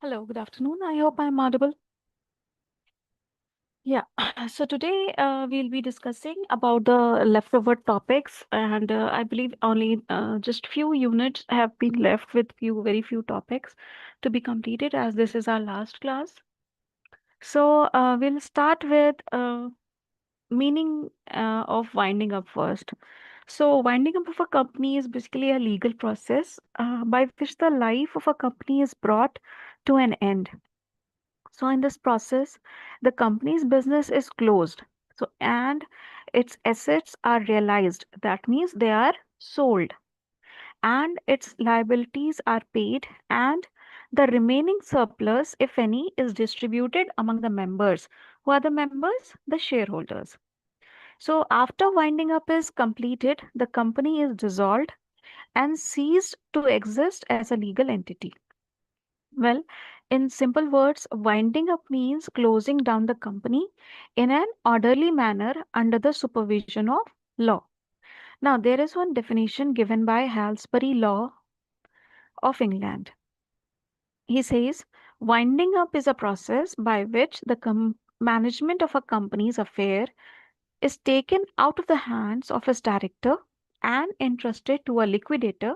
Hello, good afternoon. I hope I'm audible. Yeah, so today we'll be discussing about the leftover topics, and I believe only just few units have been left with very few topics to be completed as this is our last class. So we'll start with meaning of winding up first. So winding up of a company is basically a legal process by which the life of a company is brought to an end. So in this process, the company's business is closed. So and its assets are realized. That means they are sold and its liabilities are paid and the remaining surplus, if any, is distributed among the members. Who are the members? The shareholders. So after winding up is completed, the company is dissolved and ceased to exist as a legal entity. Well, in simple words, winding up means closing down the company in an orderly manner under the supervision of law. Now, there is one definition given by Halsbury Law of England. He says, winding up is a process by which the management of a company's affair is taken out of the hands of its director and entrusted to a liquidator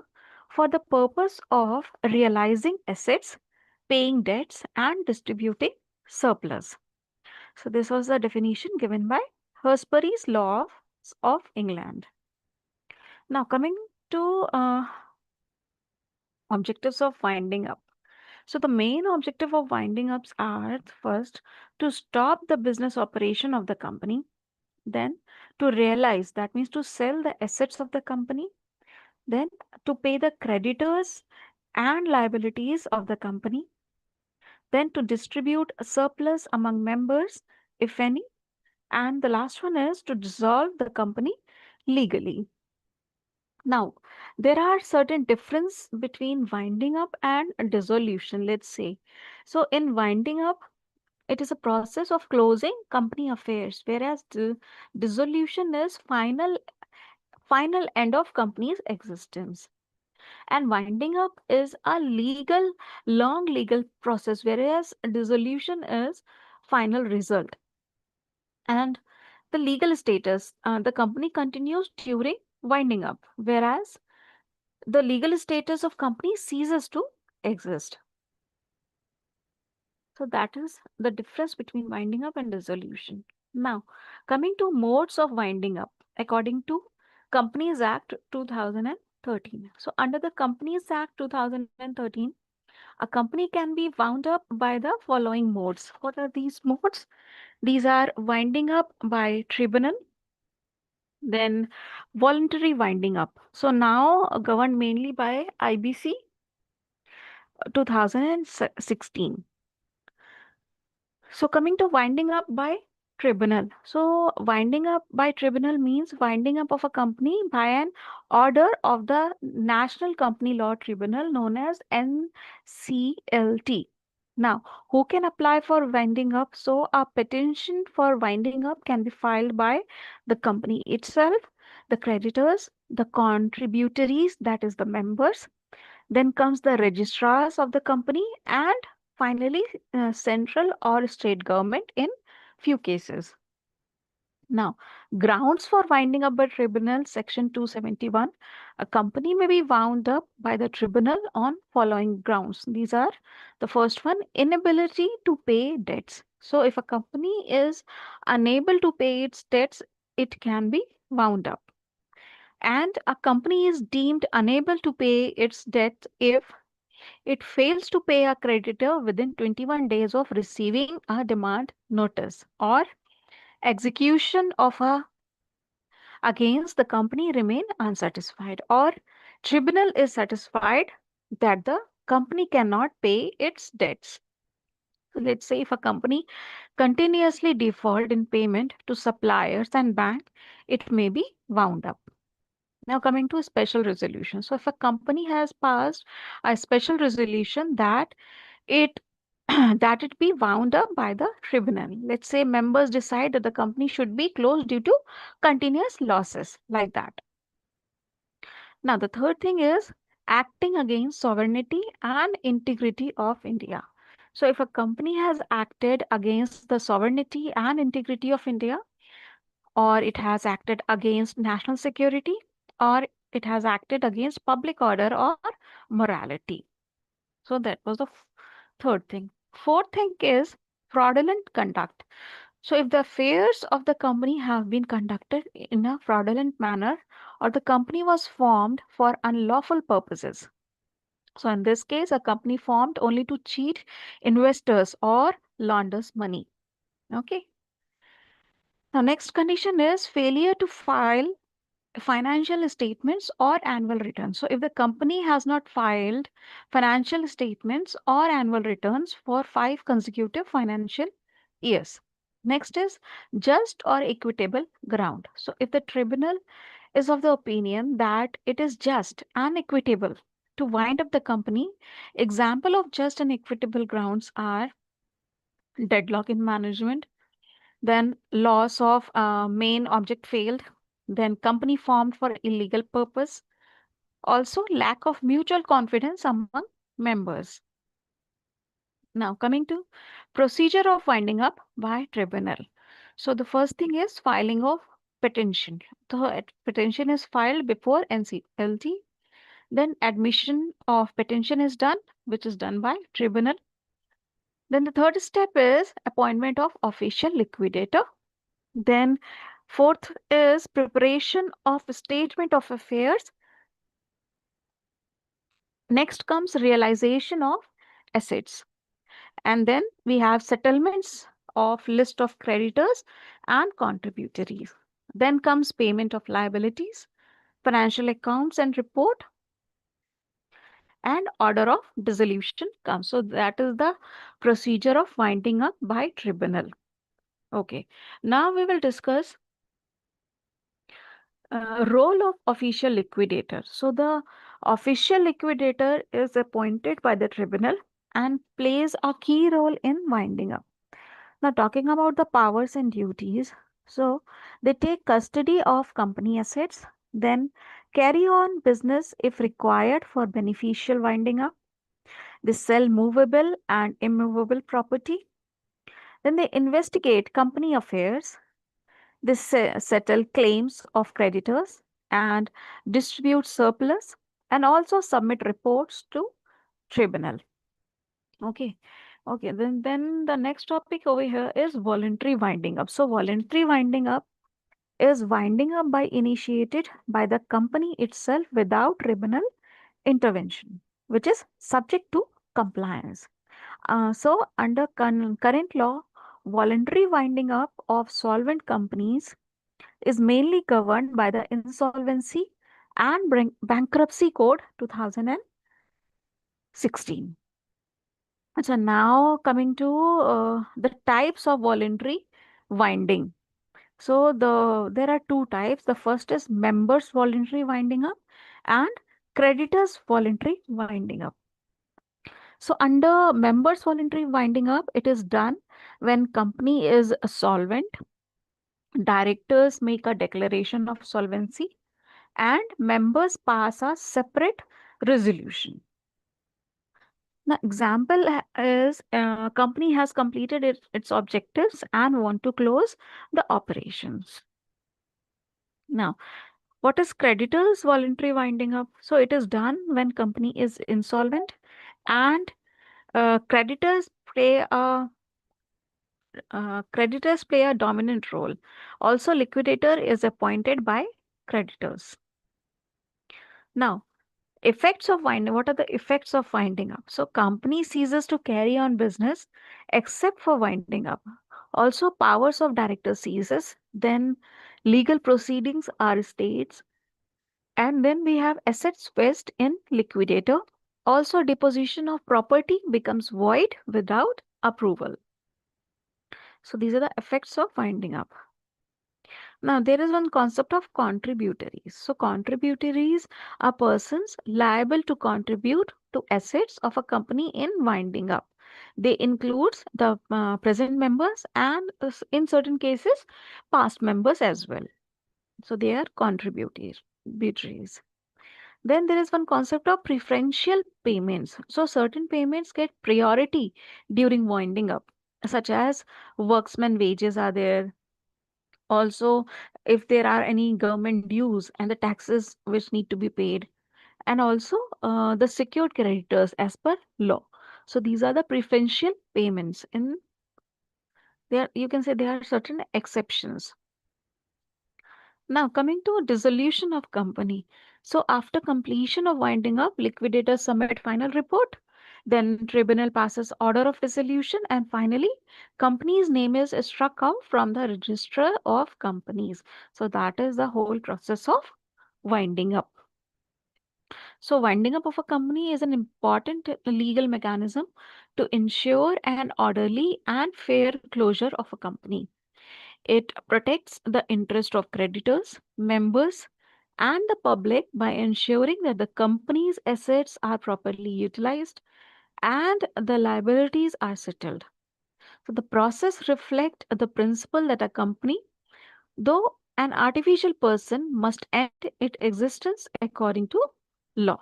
for the purpose of realizing assets, paying debts, and distributing surplus. So, this was the definition given by Halsbury's Law of England. Now, coming to objectives of winding up. So, the main objective of winding ups are first to stop the business operation of the company, then to realize, that means to sell the assets of the company, then to pay the creditors and liabilities of the company, then to distribute a surplus among members, if any, and the last one is to dissolve the company legally. Now, there are certain difference between winding up and dissolution, let's say. So, in winding up, it is a process of closing company affairs, whereas the dissolution is final end of company's existence. And winding up is a long legal process, whereas dissolution is final result. And the legal status, the company continues during winding up, whereas the legal status of company ceases to exist. So that is the difference between winding up and dissolution. Now, coming to modes of winding up according to Companies Act 2013. So under the Companies Act 2013, a company can be wound up by the following modes. What are these modes? These are winding up by tribunal, then voluntary winding up. So now governed mainly by IBC 2016. So coming to winding up by tribunal. So winding up by tribunal means winding up of a company by an order of the National Company Law Tribunal known as NCLT. Now, who can apply for winding up? So a petition for winding up can be filed by the company itself, the creditors, the contributories, that is the members, then comes the registrars of the company, and finally, central or state government in few cases. Now, grounds for winding up by tribunal, section 271. A company may be wound up by the tribunal on following grounds. These are the first one, inability to pay debts. So, if a company is unable to pay its debts, it can be wound up. And a company is deemed unable to pay its debt if it fails to pay a creditor within 21 days of receiving a demand notice, or execution of a against the company remain unsatisfied, or tribunal is satisfied that the company cannot pay its debts. So let's say if a company continuously default in payment to suppliers and bank, it may be wound up. Now coming to a special resolution. So if a company has passed a special resolution that it that it be wound up by the tribunal. Let's say members decide that the company should be closed due to continuous losses, like that. Now, the third thing is acting against sovereignty and integrity of India. So if a company has acted against the sovereignty and integrity of India, or it has acted against national security, or it has acted against public order or morality. So that was the third thing. Fourth thing is fraudulent conduct. So if the affairs of the company have been conducted in a fraudulent manner, or the company was formed for unlawful purposes. So in this case, a company formed only to cheat investors or launders money. Okay. Now, next condition is failure to file financial statements or annual returns. So if the company has not filed financial statements or annual returns for 5 consecutive financial years. Next is just or equitable ground. So if the tribunal is of the opinion that it is just and equitable to wind up the company, example of just and equitable grounds are deadlock in management, then loss of main object failed, then company formed for illegal purpose, also lack of mutual confidence among members. Now coming to procedure of winding up by tribunal. So the first thing is filing of petition. The petition is filed before NCLT. Then admission of petition is done, which is done by tribunal. Then the third step is appointment of official liquidator. Then fourth is preparation of statement of affairs. Next comes realization of assets. And then we have settlements of list of creditors and contributories. Then comes payment of liabilities, financial accounts and report, and order of dissolution comes. So that is the procedure of winding up by tribunal. Okay. Now we will discuss role of official liquidator. So the official liquidator is appointed by the tribunal and plays a key role in winding up. Now, talking about the powers and duties, so they take custody of company assets, then carry on business if required for beneficial winding up. They sell movable and immovable property. Then they investigate company affairs. They settle claims of creditors and distribute surplus and also submit reports to tribunal. Okay. Okay. Then the next topic over here is voluntary winding up. So voluntary winding up is winding up by initiated by the company itself without tribunal intervention, which is subject to compliance. So under current law, voluntary winding up of solvent companies is mainly governed by the Insolvency and Bankruptcy Code 2016. So now coming to the types of voluntary winding. So there are two types. The first is members voluntary winding up and creditors voluntary winding up. So under members voluntary winding up, it is done when company is solvent, directors make a declaration of solvency, and members pass a separate resolution. The example is company has completed its objectives and want to close the operations. Now, what is creditors voluntary winding up? So it is done when company is insolvent and creditors play a dominant role. Also, liquidator is appointed by creditors. Now, effects of winding. What are the effects of winding up? So, company ceases to carry on business except for winding up. Also, powers of director ceases. Then, legal proceedings are states. And then we have assets vest in liquidator. Also, deposition of property becomes void without approval. So, these are the effects of winding up. Now, there is one concept of contributories. So, contributories are persons liable to contribute to assets of a company in winding up. They include the present members and in certain cases, past members as well. So, they are contributors. Then there is one concept of preferential payments. So certain payments get priority during winding up, such as worksman wages are there. Also, if there are any government dues and the taxes which need to be paid, and also the secured creditors as per law. So these are the preferential payments. In there, you can say there are certain exceptions. Now, coming to dissolution of company. So, after completion of winding up, liquidators submit final report. Then, tribunal passes order of dissolution, and finally, company's name is struck out from the register of companies. So, that is the whole process of winding up. So, winding up of a company is an important legal mechanism to ensure an orderly and fair closure of a company. It protects the interest of creditors, members, and the public by ensuring that the company's assets are properly utilized and the liabilities are settled. So the process reflects the principle that a company, though an artificial person, must end its existence according to law.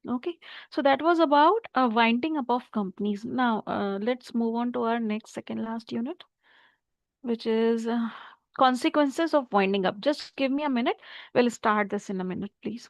Okay, so that was about winding up of companies. Now, let's move on to our next second last unit, which is consequences of winding up. Just give me a minute. We'll start this in a minute, please.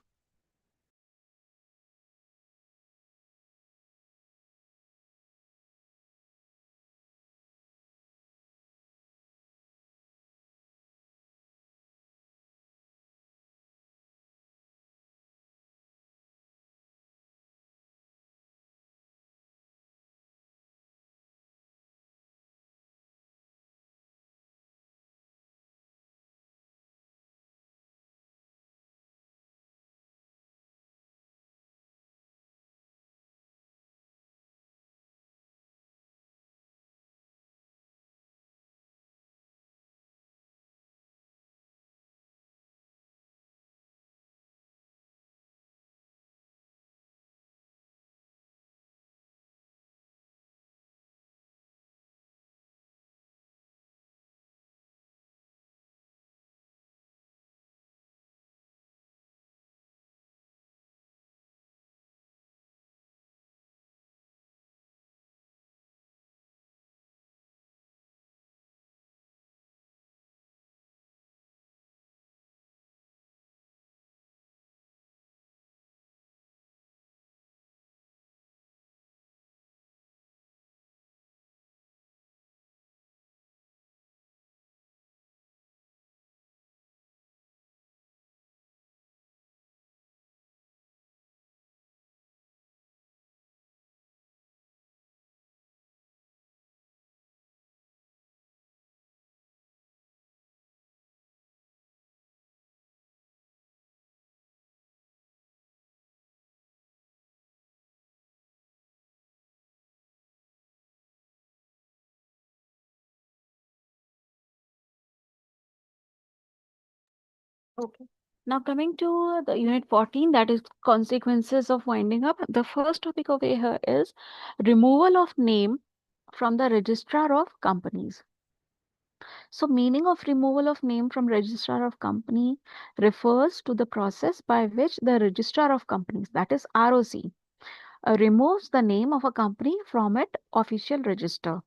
Okay. Now coming to the unit 14, that is consequences of winding up. The first topic over here is removal of name from the registrar of companies. So meaning of removal of name from registrar of company refers to the process by which the registrar of companies, that is ROC, removes the name of a company from its official register,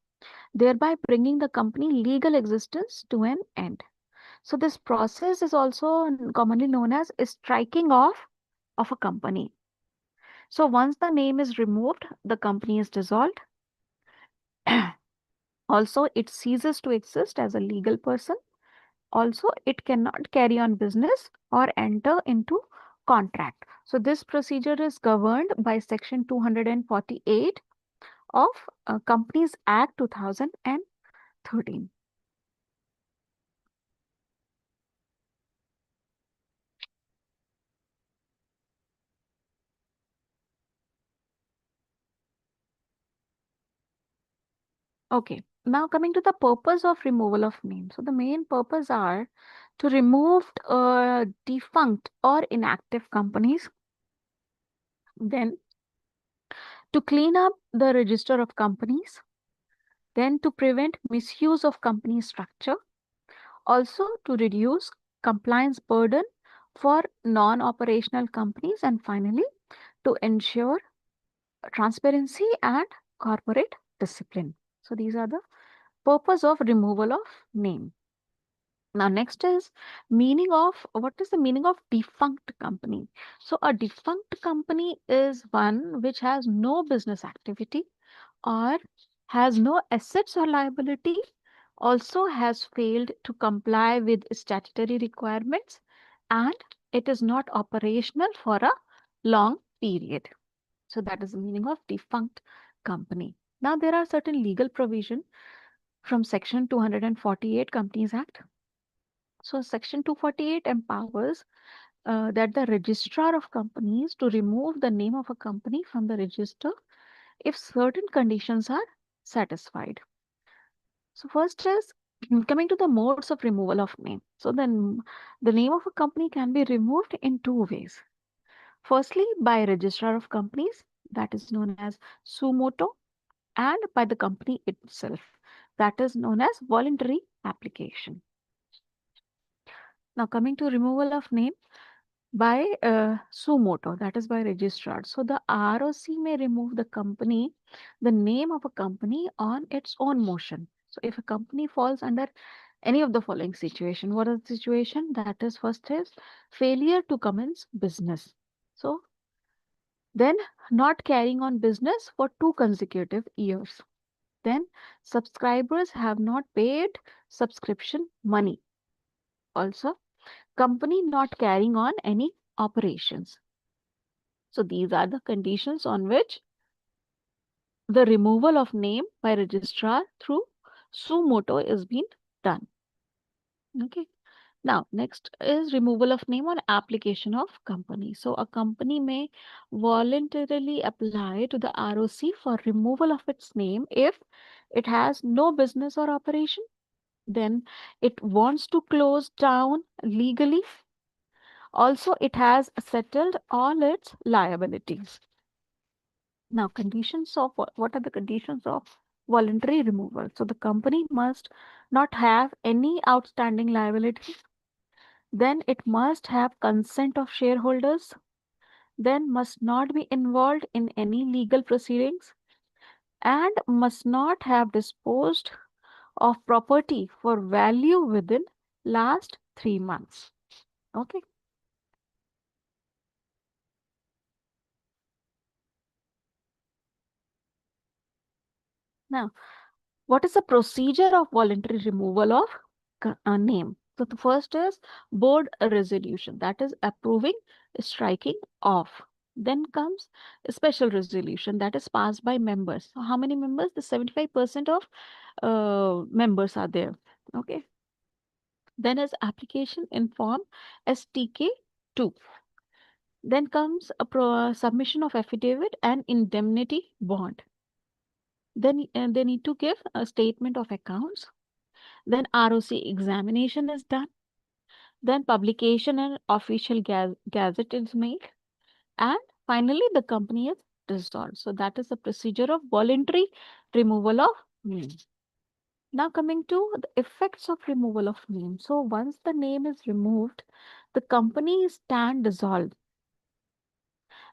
thereby bringing the company legal existence to an end. So this process is also commonly known as striking off of a company. So once the name is removed, the company is dissolved. Also, it ceases to exist as a legal person. Also, it cannot carry on business or enter into contract. So this procedure is governed by Section 248 of Companies Act 2013. Okay, now coming to the purpose of removal of name. So the main purpose are to remove defunct or inactive companies, then to clean up the register of companies, then to prevent misuse of company structure, also to reduce compliance burden for non-operational companies, and finally, to ensure transparency and corporate discipline. So these are the purpose of removal of name. Now, next is meaning of what is the meaning of defunct company? So, a defunct company is one which has no business activity or has no assets or liability, also has failed to comply with statutory requirements, and it is not operational for a long period. So, that is the meaning of defunct company. Now, there are certain legal provision from Section 248 Companies Act. So, Section 248 empowers that the registrar of companies to remove the name of a company from the register if certain conditions are satisfied. So, first is coming to the modes of removal of name. So, then the name of a company can be removed in two ways. Firstly, by registrar of companies, that is known as suo motu, and by the company itself, that is known as voluntary application. Now, coming to removal of name by suo motu, that is by registrar. So the ROC may remove the name of a company on its own motion. So if a company falls under any of the following situation, what is the situation? That is, first is failure to commence business. So then not carrying on business for 2 consecutive years. Then subscribers have not paid subscription money. Also, company not carrying on any operations. So these are the conditions on which the removal of name by registrar through suo motu is being done. Okay. Now, next is removal of name on application of company. So a company may voluntarily apply to the ROC for removal of its name if it has no business or operation, then it wants to close down legally. Also, it has settled all its liabilities. Now, conditions of what are the conditions of voluntary removal? So, the company must not have any outstanding liabilities. Then it must have consent of shareholders. Then must not be involved in any legal proceedings and must not have disposed of property for value within last 3 months. Okay. Now, what is the procedure of voluntary removal of name? So the first is board resolution, that is approving striking off. Then comes a special resolution that is passed by members. So how many members? The 75% of members are there. Okay. Then is application in form STK2. Then comes a submission of affidavit and indemnity bond. Then they need to give a statement of accounts. Then ROC examination is done. Then publication and official gazette is made. And finally, the company is dissolved. So that is the procedure of voluntary removal of name. Now coming to the effects of removal of name. So once the name is removed, the company is stand dissolved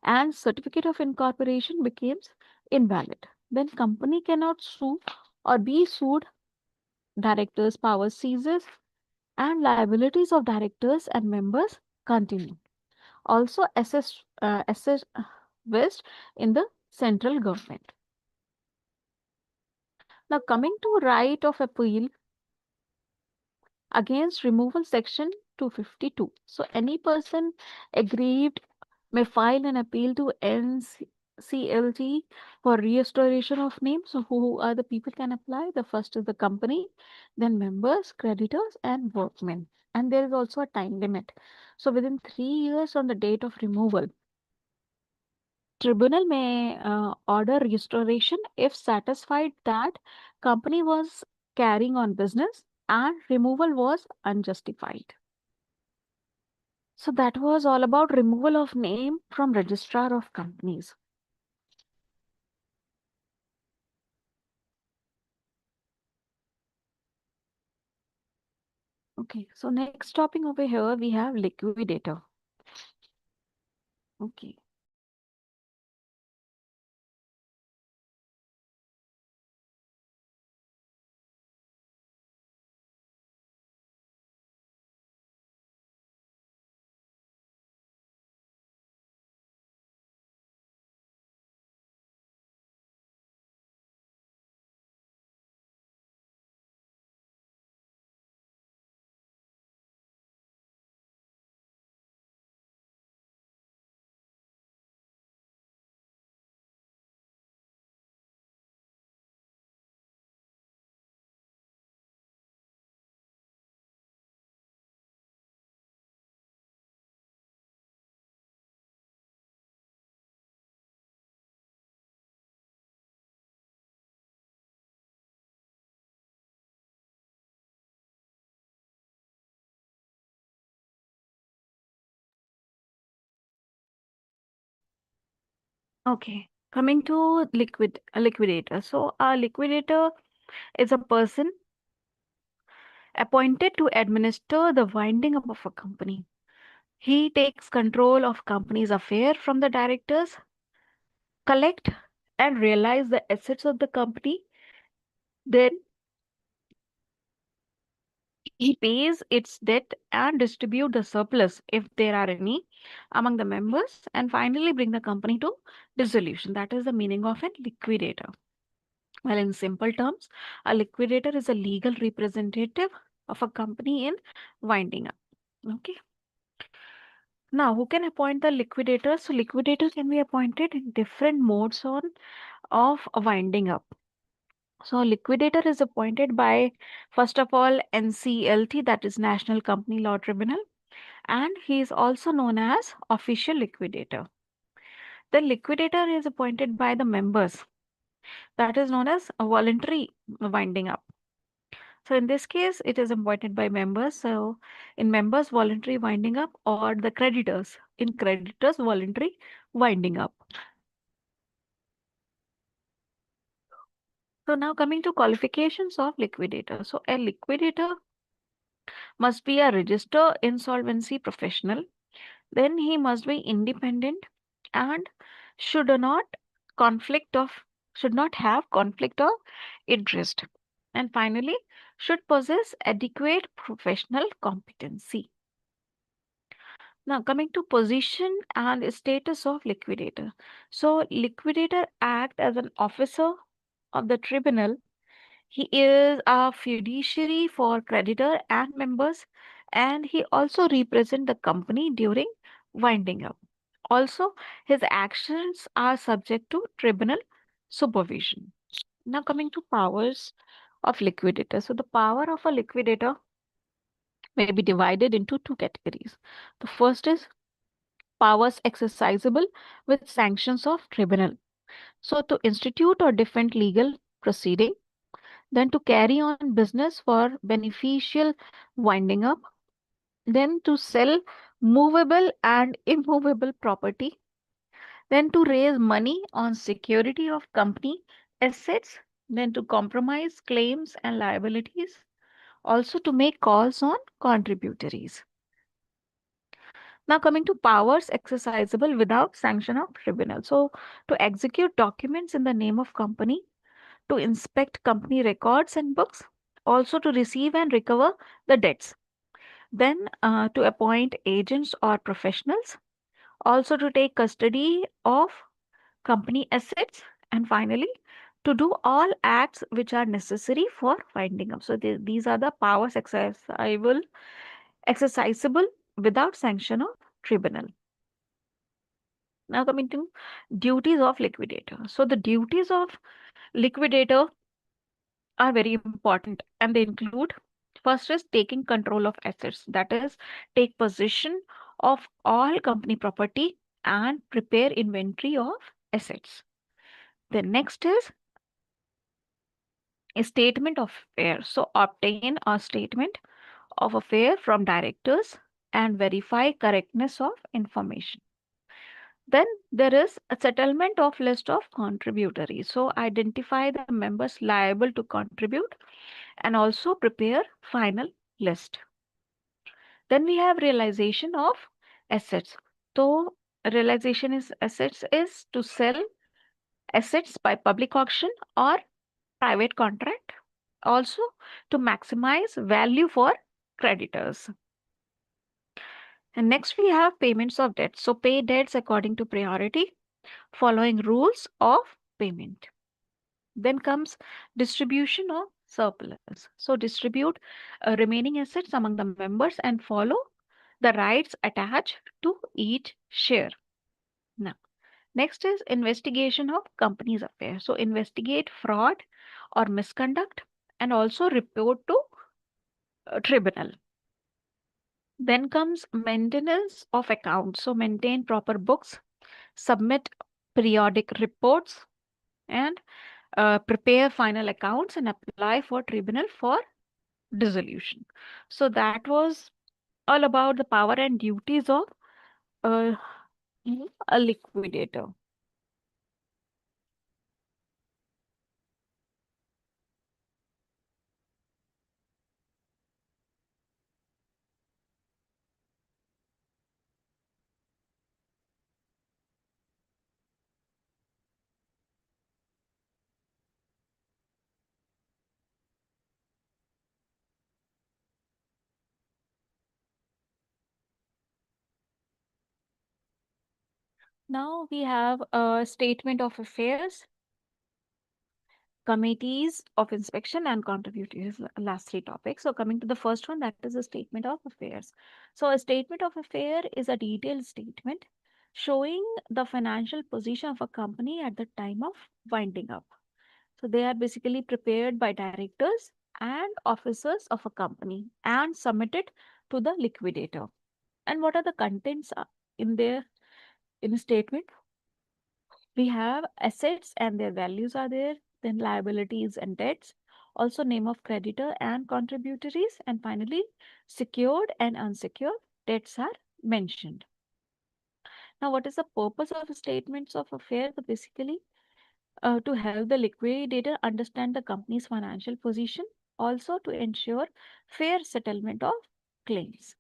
and certificate of incorporation becomes invalid. Then company cannot sue or be sued. Directors' power ceases and liabilities of directors and members continue. Also assess West in the central government. Now coming to right of appeal against removal section 252. So any person aggrieved may file an appeal to NCLT for restoration of name. So who are the people can apply? The first is the company, then members, creditors, and workmen. And there is also a time limit. So within 3 years from the date of removal, tribunal may order restoration if satisfied that company was carrying on business and removal was unjustified. So that was all about removal of name from registrar of companies. Okay, so next topic over here we have liquidator. Okay. Okay. Coming to a liquidator. So a liquidator is a person appointed to administer the winding up of a company. He takes control of company's affair from the directors, collect and realize the assets of the company. Then he pays its debt and distribute the surplus, if there are any, among the members, and finally bring the company to dissolution. That is the meaning of a liquidator. Well, in simple terms, a liquidator is a legal representative of a company in winding up. Okay. Now, who can appoint the liquidator? So, liquidator can be appointed in different modes on of winding up. So, liquidator is appointed by, first of all, NCLT, that is National Company Law Tribunal, and he is also known as official liquidator. The liquidator is appointed by the members, that is known as a voluntary winding up. So in this case, it is appointed by members. So in members, voluntary winding up, or the creditors, in creditors, voluntary winding up. So now coming to qualifications of liquidator. So a liquidator must be a registered insolvency professional. Then he must be independent and should not conflict of should not have conflict of interest. And finally, should possess adequate professional competency. Now, coming to position and status of liquidator. So, liquidator act as an officer of the tribunal. He is a fiduciary for creditor and members, and he also represent the company during winding up. Also, his actions are subject to tribunal supervision. Now, coming to powers of liquidator. So, the power of a liquidator may be divided into two categories. The first is powers exercisable with sanctions of tribunal. So to institute or defend legal proceeding, then to carry on business for beneficial winding up, then to sell movable and immovable property, then to raise money on security of company assets, then to compromise claims and liabilities, also to make calls on contributories. Now coming to powers exercisable without sanction of tribunal. So to execute documents in the name of company, to inspect company records and books, also to receive and recover the debts, then to appoint agents or professionals, also to take custody of company assets, and finally to do all acts which are necessary for winding up. So these are the powers exercisable without sanction of tribunal. Now coming to duties of liquidator. So the duties of liquidator are very important, and they include, first is taking control of assets, that is take possession of all company property and prepare inventory of assets. The next is a statement of affair. So obtain a statement of affair from directors and verify correctness of information. Then there is a settlement of list of contributories. So identify the members liable to contribute and also prepare final list. Then we have realization of assets. So realization is assets is to sell assets by public auction or private contract. Also, to maximize value for creditors. And next we have payments of debts. So pay debts according to priority, following rules of payment. Then comes distribution of surplus. So distribute remaining assets among the members and follow the rights attached to each share. Now, next is investigation of company's affairs. So investigate fraud or misconduct and also report to tribunal. Then comes maintenance of accounts. So maintain proper books, submit periodic reports, and prepare final accounts and apply for tribunal for dissolution. So that was all about the power and duties of uh, a liquidator. Now we have a statement of affairs, committees of inspection, and contributors. Last three topics. So coming to the first one, that is a statement of affairs. So a statement of affair is a detailed statement showing the financial position of a company at the time of winding up. So they are basically prepared by directors and officers of a company and submitted to the liquidator. And what are the contents in their in a statement? We have assets and their values are there, then liabilities and debts, also name of creditor and contributories, and finally secured and unsecured debts are mentioned. Now, what is the purpose of statements of affairs? Basically, to help the liquidator understand the company's financial position, also to ensure fair settlement of claims.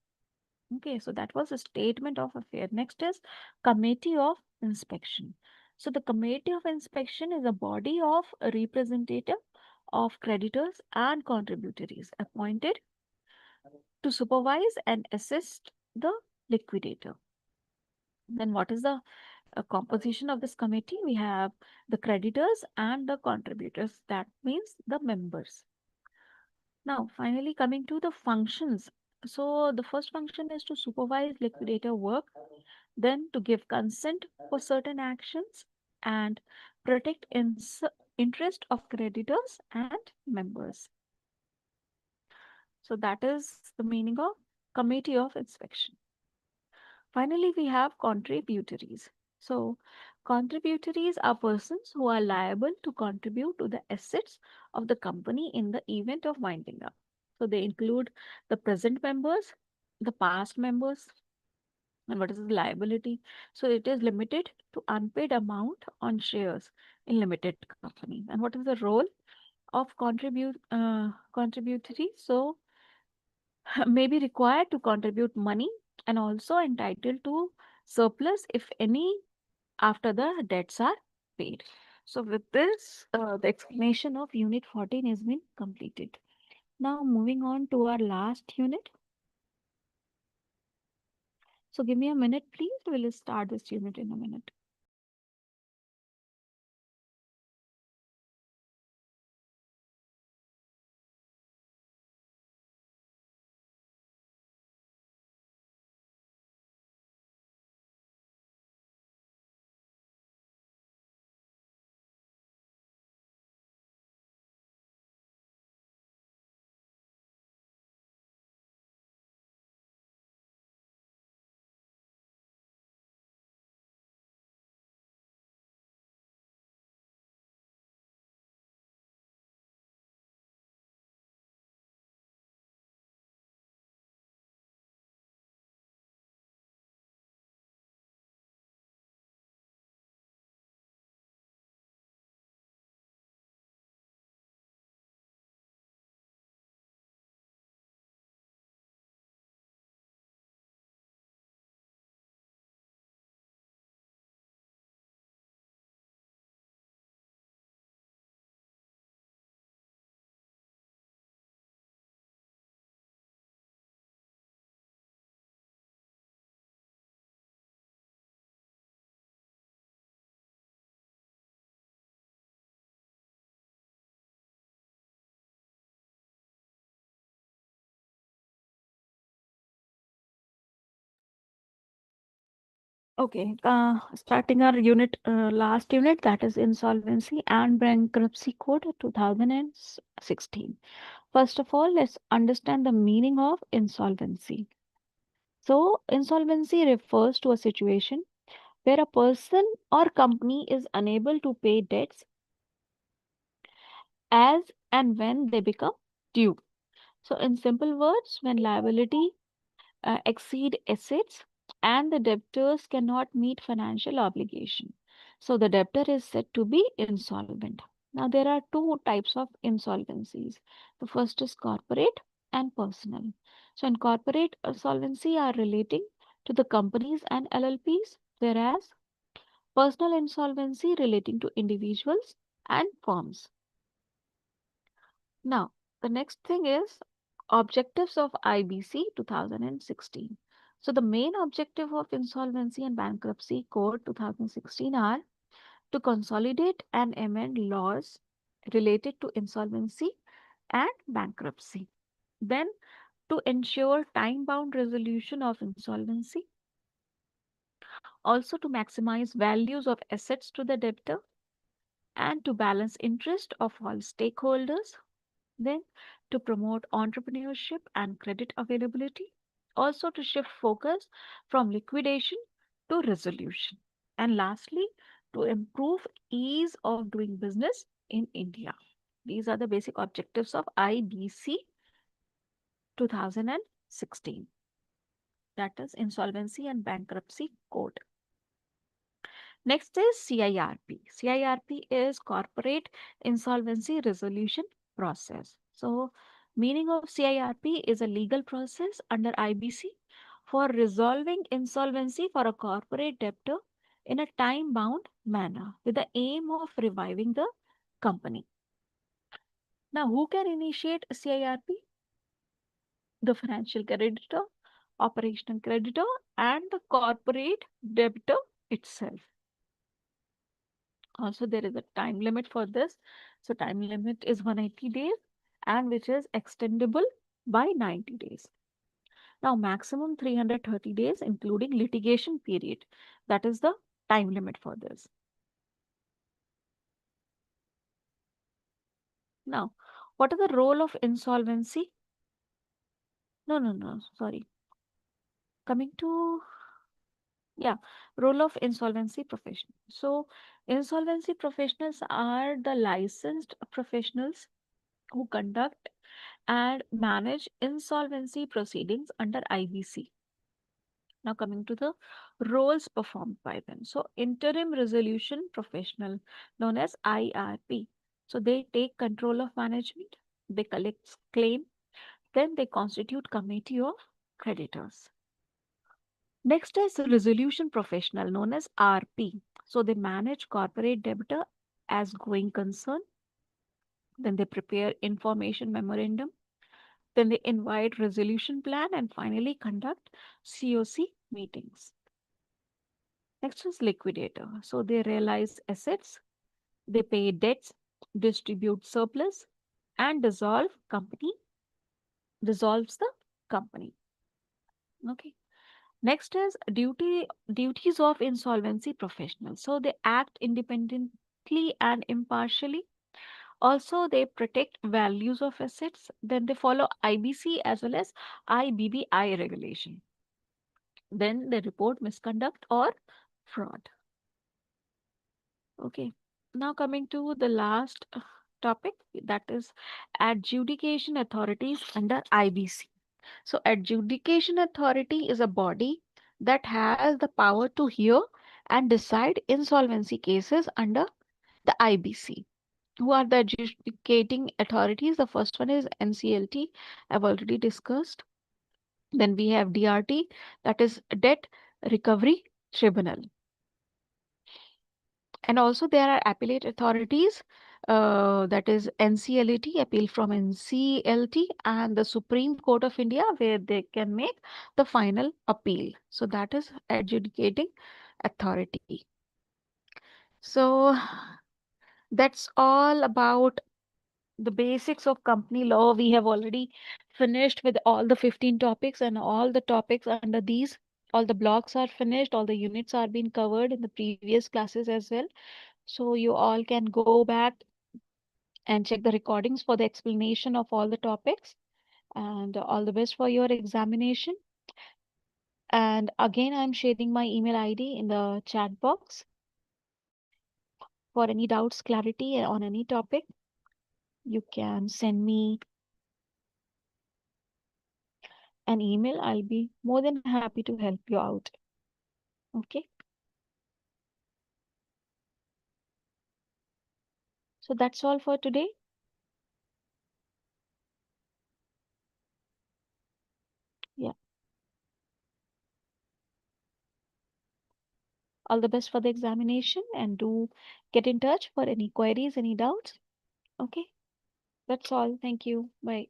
Okay, so that was a statement of affair. Next is committee of inspection. So the committee of inspection is a body of a representative of creditors and contributories appointed to supervise and assist the liquidator. Then what is the composition of this committee? We have the creditors and the contributors. That means the members. Now, finally, coming to the functions. So, the first function is to supervise liquidator work, then to give consent for certain actions and protect interest of creditors and members. So, that is the meaning of committee of inspection. Finally, we have contributories. So, contributories are persons who are liable to contribute to the assets of the company in the event of winding up. So, they include the present members, the past members, and what is the liability? So, it is limited to unpaid amount on shares in limited company. And what is the role of contributory? So, may be required to contribute money and also entitled to surplus if any after the debts are paid. So with this, the explanation of unit 14 has been completed. Now moving on to our last unit. So give me a minute, please. We'll start this unit in a minute. Okay, starting our last unit, that is Insolvency and Bankruptcy Code 2016. First of all, let's understand the meaning of insolvency. So, insolvency refers to a situation where a person or company is unable to pay debts as and when they become due. So, in simple words, when liability exceed assets and the debtors cannot meet financial obligation. So the debtor is said to be insolvent. Now there are two types of insolvencies. The first is corporate and personal. So in corporate, solvency are relating to the companies and LLPs, whereas personal insolvency relating to individuals and firms. Now, the next thing is objectives of IBC 2016. So, the main objective of Insolvency and Bankruptcy Code 2016 are to consolidate and amend laws related to insolvency and bankruptcy. Then, to ensure time bound resolution of insolvency, also to maximize values of assets to the debtor, and to balance interest of all stakeholders. Then, to promote entrepreneurship and credit availability, also to shift focus from liquidation to resolution. And lastly, to improve ease of doing business in India. These are the basic objectives of IBC 2016, that is Insolvency and Bankruptcy Code. Next is CIRP. CIRP is Corporate Insolvency Resolution Process. So, meaning of CIRP is a legal process under IBC for resolving insolvency for a corporate debtor in a time-bound manner with the aim of reviving the company. Now, who can initiate a CIRP? The financial creditor, operational creditor, and the corporate debtor itself. Also, there is a time limit for this. So, time limit is 180 days and which is extendable by 90 days. Now, maximum 330 days, including litigation period. That is the time limit for this. Now, what is the role of insolvency? No, sorry. Coming to, yeah, role of insolvency professional. So, insolvency professionals are the licensed professionals who conduct and manage insolvency proceedings under IBC. Now, coming to the roles performed by them. So, interim resolution professional known as IRP. So, they take control of management, they collect claim, then they constitute committee of creditors. Next is resolution professional known as RP. So, they manage corporate debtor as going concern, then they prepare information memorandum. Then they invite resolution plan and finally conduct COC meetings. Next is liquidator. So they realize assets, they pay debts, distribute surplus, and dissolves the company. Okay. Next is duties of insolvency professionals. So they act independently and impartially. Also, they protect values of assets. Then they follow IBC as well as IBBI regulation. Then they report misconduct or fraud. Okay. Now coming to the last topic, that is adjudication authorities under IBC. So adjudication authority is a body that has the power to hear and decide insolvency cases under the IBC. Who are the adjudicating authorities? The first one is NCLT. I've already discussed. Then we have DRT, that is Debt Recovery Tribunal. And also there are appellate authorities, that is NCLT, appeal from NCLT, and the Supreme Court of India, where they can make the final appeal. So that is adjudicating authority. So that's all about the basics of company law. We have already finished with all the 15 topics and all the topics under these all the blocks are finished, all the units are being covered in the previous classes as well. So you all can go back and check the recordings for the explanation of all the topics. And all the best for your examination. And again, I'm sharing my email ID in the chat box for any doubts, clarity on any topic. You can send me an email. I'll be more than happy to help you out. Okay. So that's all for today. Yeah. All the best for the examination and do get in touch for any queries, any doubts. Okay. That's all. Thank you. Bye.